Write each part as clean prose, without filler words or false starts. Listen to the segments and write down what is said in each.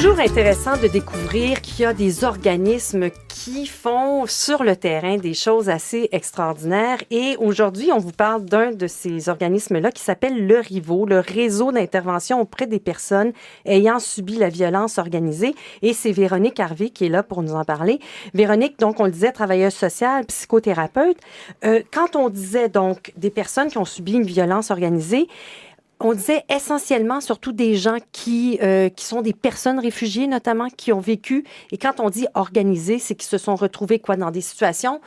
Toujours intéressant de découvrir qu'il y a des organismes qui font sur le terrain des choses assez extraordinaires. Et aujourd'hui, on vous parle d'un de ces organismes-là qui s'appelle le RIVO, le Réseau d'intervention auprès des personnes ayant subi la violence organisée. Et c'est Véronique Harvey qui est là pour nous en parler. Véronique, donc, on le disait, travailleuse sociale, psychothérapeute. Quand on disait donc des personnes qui ont subi une violence organisée, on disait essentiellement, surtout des gens qui sont des personnes réfugiées, notamment, qui ont vécu. Et quand on dit organisé, c'est qu'ils se sont retrouvés quoi, dans des situations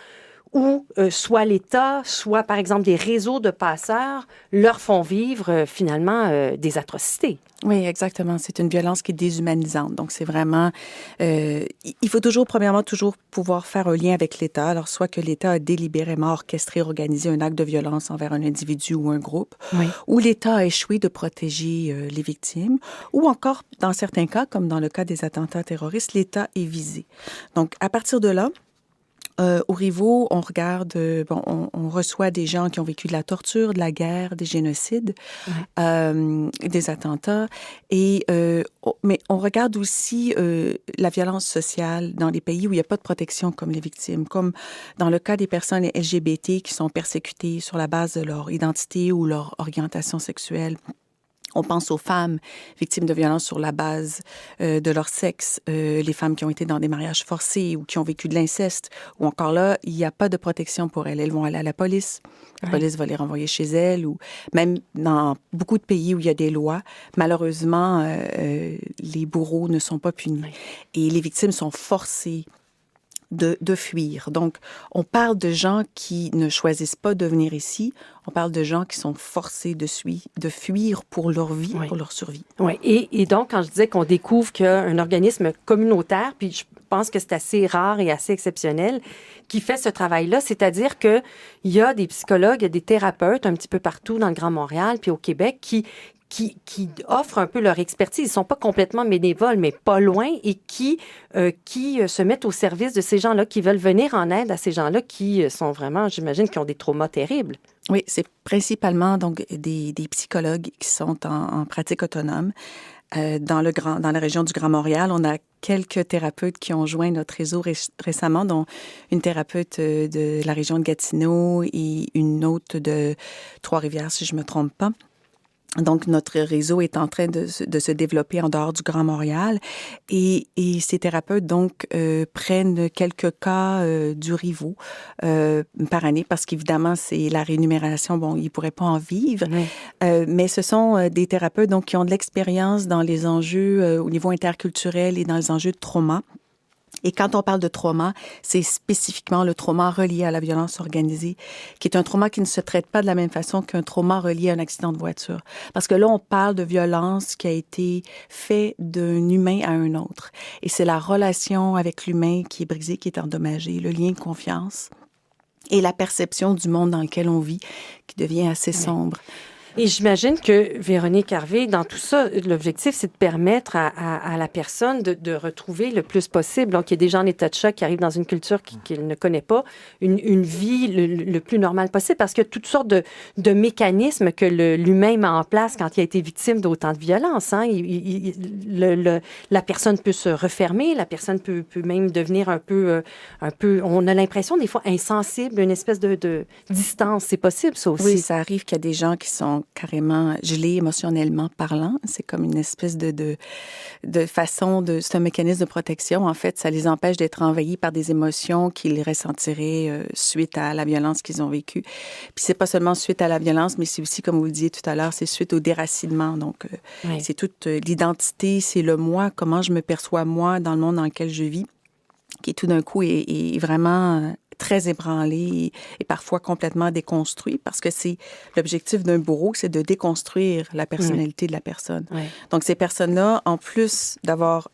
où soit l'État, soit, par exemple, des réseaux de passeurs leur font vivre, finalement, des atrocités. Oui, exactement. C'est une violence qui est déshumanisante. Donc, c'est vraiment... il faut toujours, premièrement, toujours pouvoir faire un lien avec l'État. Alors, soit que l'État a délibérément orchestré, organisé un acte de violence envers un individu ou un groupe, oui. ou l'État a échoué de protéger les victimes, ou encore, dans certains cas, comme dans le cas des attentats terroristes, l'État est visé. Donc, à partir de là, au RIVO, on regarde, on reçoit des gens qui ont vécu de la torture, de la guerre, des génocides, des attentats, mais on regarde aussi la violence sociale dans les pays où il n'y a pas de protection comme les victimes, comme dans le cas des personnes LGBT qui sont persécutées sur la base de leur identité ou leur orientation sexuelle. On pense aux femmes victimes de violences sur la base de leur sexe, les femmes qui ont été dans des mariages forcés ou qui ont vécu de l'inceste, ou encore là, il n'y a pas de protection pour elles. Elles vont aller à la police. La police va les renvoyer chez elles, ou même dans beaucoup de pays où il y a des lois, malheureusement, les bourreaux ne sont pas punis. Et les victimes sont forcées de fuir. Donc, on parle de gens qui ne choisissent pas de venir ici. On parle de gens qui sont forcés de fuir pour leur vie, pour leur survie. Oui, et donc, quand je disais qu'on découvre qu'il y a un organisme communautaire, puis je pense que c'est assez rare et assez exceptionnel, qui fait ce travail-là, c'est-à-dire qu'il y a des psychologues, il y a des thérapeutes un petit peu partout dans le Grand Montréal, puis au Québec, qui offrent un peu leur expertise. Ils ne sont pas complètement bénévoles, mais pas loin, et qui se mettent au service de ces gens-là, qui veulent venir en aide à ces gens-là qui sont vraiment, j'imagine, qui ont des traumas terribles. Oui, c'est principalement donc des psychologues qui sont en pratique autonome. Dans la région du Grand Montréal, on a quelques thérapeutes qui ont joint notre réseau récemment, dont une thérapeute de la région de Gatineau et une autre de Trois-Rivières, si je ne me trompe pas. Donc, notre réseau est en train de se développer en dehors du Grand Montréal et ces thérapeutes, donc, prennent quelques cas du RIVO par année parce qu'évidemment, c'est la rémunération, bon, ils ne pourraient pas en vivre, mais ce sont des thérapeutes donc, qui ont de l'expérience dans les enjeux au niveau interculturel et dans les enjeux de trauma. Et quand on parle de trauma, c'est spécifiquement le trauma relié à la violence organisée, qui est un trauma qui ne se traite pas de la même façon qu'un trauma relié à un accident de voiture. Parce que là, on parle de violence qui a été faite d'un humain à un autre. Et c'est la relation avec l'humain qui est brisée, qui est endommagée, le lien de confiance et la perception du monde dans lequel on vit qui devient assez sombre. Et j'imagine que, Véronique Harvey, dans tout ça, l'objectif, c'est de permettre à la personne de retrouver le plus possible. Donc, il y a des gens en état de choc qui arrivent dans une culture qu'ils ne connaissent pas, une vie le plus normale possible, parce qu'il y a toutes sortes de mécanismes que l'humain met en place quand il a été victime d'autant de violence. Hein. La personne peut se refermer, la personne peut même devenir un peu, on a l'impression des fois insensible, une espèce de distance. C'est possible, ça aussi. Oui, ça arrive qu'il y a des gens qui sont carrément gelés émotionnellement parlant. C'est comme une espèce de façon c'est un mécanisme de protection. En fait, ça les empêche d'être envahis par des émotions qu'ils ressentiraient suite à la violence qu'ils ont vécue. Puis c'est pas seulement suite à la violence, mais c'est aussi, comme vous le disiez tout à l'heure, c'est suite au déracinement. Donc, c'est toute l'identité, c'est le moi, comment je me perçois moi dans le monde dans lequel je vis, qui tout d'un coup est vraiment très ébranlé et parfois complètement déconstruit, parce que c'est l'objectif d'un bourreau, c'est de déconstruire la personnalité de la personne. Donc, ces personnes-là, en plus d'avoir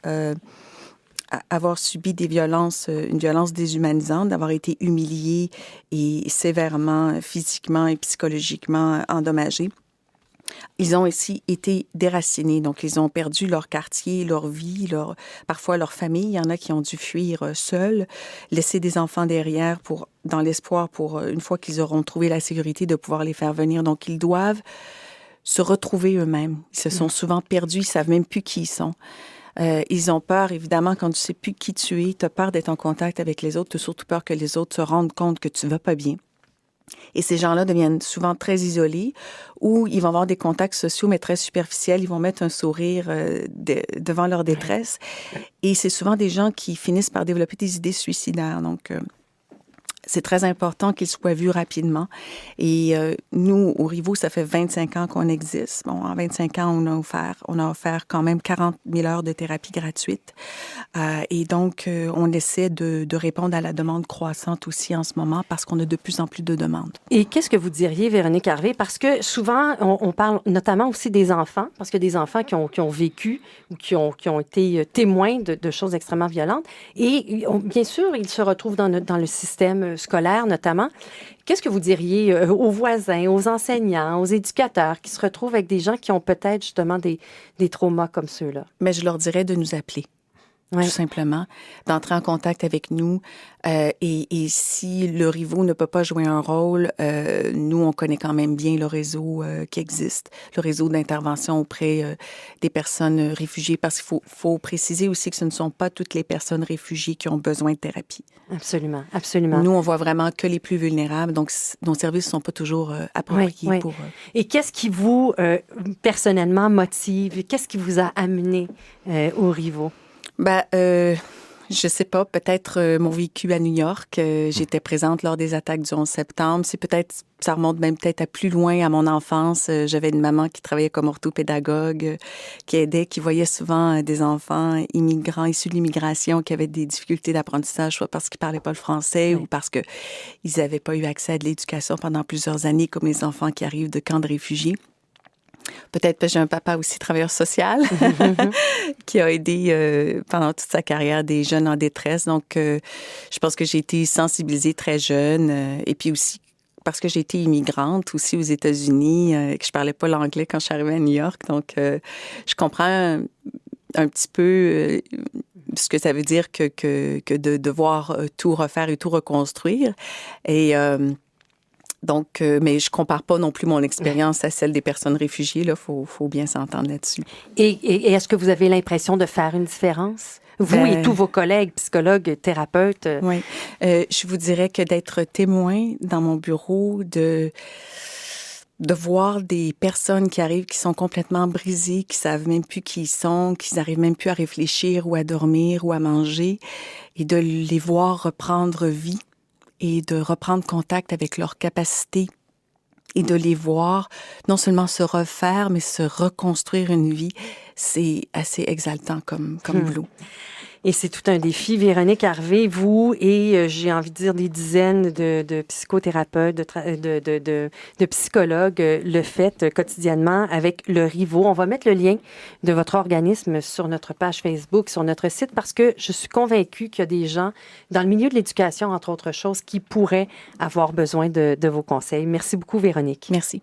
subi des violences, une violence déshumanisante, d'avoir été humiliées et sévèrement, physiquement et psychologiquement endommagées, ils ont aussi été déracinés. Donc, ils ont perdu leur quartier, leur vie, parfois leur famille. Il y en a qui ont dû fuir seuls, laisser des enfants derrière dans l'espoir, une fois qu'ils auront trouvé la sécurité, de pouvoir les faire venir. Donc, ils doivent se retrouver eux-mêmes. Ils se sont souvent perdus, ils ne savent même plus qui ils sont. Ils ont peur, évidemment, quand tu sais plus qui tu es, tu as peur d'être en contact avec les autres, tu as surtout peur que les autres se rendent compte que tu vas pas bien. Et ces gens-là deviennent souvent très isolés ou ils vont avoir des contacts sociaux, mais très superficiels. Ils vont mettre un sourire devant leur détresse. Et c'est souvent des gens qui finissent par développer des idées suicidaires. Donc, c'est très important qu'ils soient vus rapidement. Et nous, au Rivaux, ça fait 25 ans qu'on existe. Bon, en 25 ans, on a offert quand même 40 000 heures de thérapie gratuite. Et donc, on essaie de répondre à la demande croissante aussi en ce moment parce qu'on a de plus en plus de demandes. Et qu'est-ce que vous diriez, Véronique Harvey? Parce que souvent, on parle notamment aussi des enfants, parce qu'il y a des enfants qui ont vécu ou qui ont été témoins de choses extrêmement violentes. Et bien sûr, ils se retrouvent dans le système scolaire notamment. Qu'est-ce que vous diriez aux voisins, aux enseignants, aux éducateurs qui se retrouvent avec des gens qui ont peut-être justement des traumas comme ceux-là? Mais je leur dirais de nous appeler. Ouais. Tout simplement, d'entrer en contact avec nous. Et si le Rivaux ne peut pas jouer un rôle, nous, on connaît quand même bien le réseau qui existe, le réseau d'intervention auprès des personnes réfugiées, parce qu'il faut préciser aussi que ce ne sont pas toutes les personnes réfugiées qui ont besoin de thérapie. Absolument, absolument. Nous, on voit vraiment que les plus vulnérables, donc nos services ne sont pas toujours appropriés pour... Et qu'est-ce qui vous, personnellement, motive? Qu'est-ce qui vous a amené au Rivaux? Je sais pas, peut-être mon vécu à New York. J'étais présente lors des attaques du 11 septembre. Ça remonte même peut-être à plus loin, à mon enfance. J'avais une maman qui travaillait comme orthopédagogue, qui voyait souvent des enfants immigrants, issus de l'immigration, qui avaient des difficultés d'apprentissage, soit parce qu'ils parlaient pas le français ou parce que ils n'avaient pas eu accès à de l'éducation pendant plusieurs années, comme les enfants qui arrivent de camps de réfugiés. Peut-être que j'ai un papa aussi travailleur social qui a aidé pendant toute sa carrière des jeunes en détresse. Donc, je pense que j'ai été sensibilisée très jeune. Et puis aussi parce que j'ai été immigrante aussi aux États-Unis, que je parlais pas l'anglais quand je suis arrivée à New York. Donc, je comprends un petit peu ce que ça veut dire que de devoir tout refaire et tout reconstruire. Et... Donc, mais je compare pas non plus mon expérience à celle des personnes réfugiées. Là, faut bien s'entendre là-dessus. Et est-ce que vous avez l'impression de faire une différence? Vous et tous vos collègues, psychologues, thérapeutes? Oui. Je vous dirais que d'être témoin dans mon bureau, de voir des personnes qui arrivent, qui sont complètement brisées, qui savent même plus qui ils sont, qui n'arrivent même plus à réfléchir ou à dormir ou à manger, et de les voir reprendre vie, et de reprendre contact avec leurs capacités et de les voir non seulement se refaire, mais se reconstruire une vie, c'est assez exaltant comme boulot. Et c'est tout un défi. Véronique Harvey, vous et j'ai envie de dire des dizaines de psychothérapeutes, de psychologues le faites quotidiennement avec le Rivaux. On va mettre le lien de votre organisme sur notre page Facebook, sur notre site, parce que je suis convaincue qu'il y a des gens dans le milieu de l'éducation, entre autres choses, qui pourraient avoir besoin de vos conseils. Merci beaucoup, Véronique. Merci.